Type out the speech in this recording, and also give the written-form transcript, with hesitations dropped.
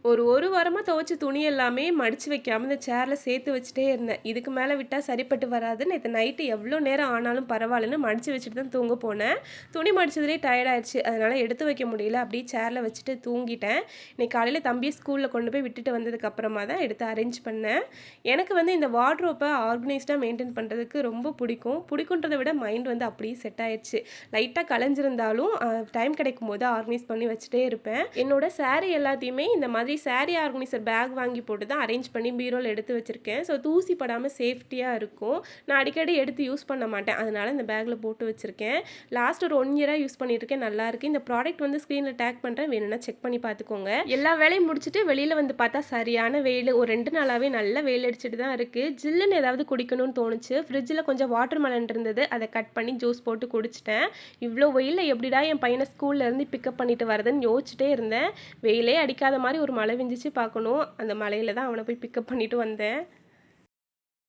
ஒரு வாரமா துவைச்ச துணி எல்லாமே மடிச்சு வைக்காம இந்த சேர்ல சேர்த்து வச்சுட்டே இருந்தேன். இதுக்கு மேல விட்டா சரிப்பட்டு வராது. நேத்து நைட்டு எவ்ளோ நேரம் ஆனாலும் பரவாயில்லன்னு மடிச்சு வச்சுட்டு தான் தூங்க போனேன். துணி மடிச்சதுலயே டயர்ட் ஆயிருச்சு. அதனால எடுத்து வைக்க முடியல. அப்படியே சேர்ல வச்சுட்டு தூங்கிட்டேன். இன்னைக்கு காலையில தம்பிய ஸ்கூல்ல கொண்டு போய் விட்டுட்டு வந்ததுக்கு அப்புறமா தான் எடுத்து அரேஞ்ச் பண்ணேன். எனக்கு வந்து இந்த வார்ட்ரோப்ப ஆர்கனைஸ்டா மெயின்டெயின் பண்றதுக்கு ரொம்ப பிடிக்கும். பிடிக்குன்றத விட மைண்ட் வந்து அப்படியே செட் ஆயிருச்சு. லைட்டா கலைஞ்சிருந்தாலும் டைம் கிடைக்கும்போது ஆர்கனைஸ் பண்ணி வச்சுட்டே இருப்பேன். என்னோட சாரி எல்லாத்தையுமே இந்த மாதிரி சாரி ஆர்கனைசர் பேக் வாங்கி போட்டு தான் அரேஞ்ச் பண்ணி பீரோல எடுத்து வச்சிருக்கேன். ஸோ தூசி படாம சேஃப்டியா இருக்கும். நான் அடிக்கடி எடுத்து யூஸ் பண்ண மாட்டேன். அதனால இந்த பேக்ல போட்டு வச்சிருக்கேன். லாஸ்ட் ஒரு 1 இயரா யூஸ் பண்ணிட்டு இருக்கேன். நல்லா இருக்கு. இந்த ப்ராடக்ட் வந்து ஸ்க்ரீன்ல டேக் பண்றேன். வேணும்னா செக் பண்ணி பார்த்துக்கோங்க. எல்லா வேலையும் முடிச்சுட்டு வெளியில வந்து பார்த்தா சரியான வெயில். ஒரு 2 நாளாவே நல்ல வெயில் அடிச்சிட்டு தான் இருக்கு. ஜில்லுன்னு ஏதாவது குடிக்கணும்னு தோணுச்சு. ஃப்ரிட்ஜ்ல கொஞ்சம் வாட்டர் மெலன் இருந்தது. அதை கட் பண்ணி ஜூஸ் போட்டு குடிச்சிட்டேன். இவ்ளோ வெயில்ல எப்படிடா என் பையனை ஸ்கூல்ல இருந்து பிக்கப் பண்ணிட்டு வரதுன்னு யோசிச்சுட்டே இருந்தேன். வெயிலே அடிக்காத மாதிரி ஒரு மழை பெஞ்சிச்சு பார்க்கணும். அந்த மழையில தான் அவனை போய் பிக்கப் பண்ணிட்டு வந்தேன்.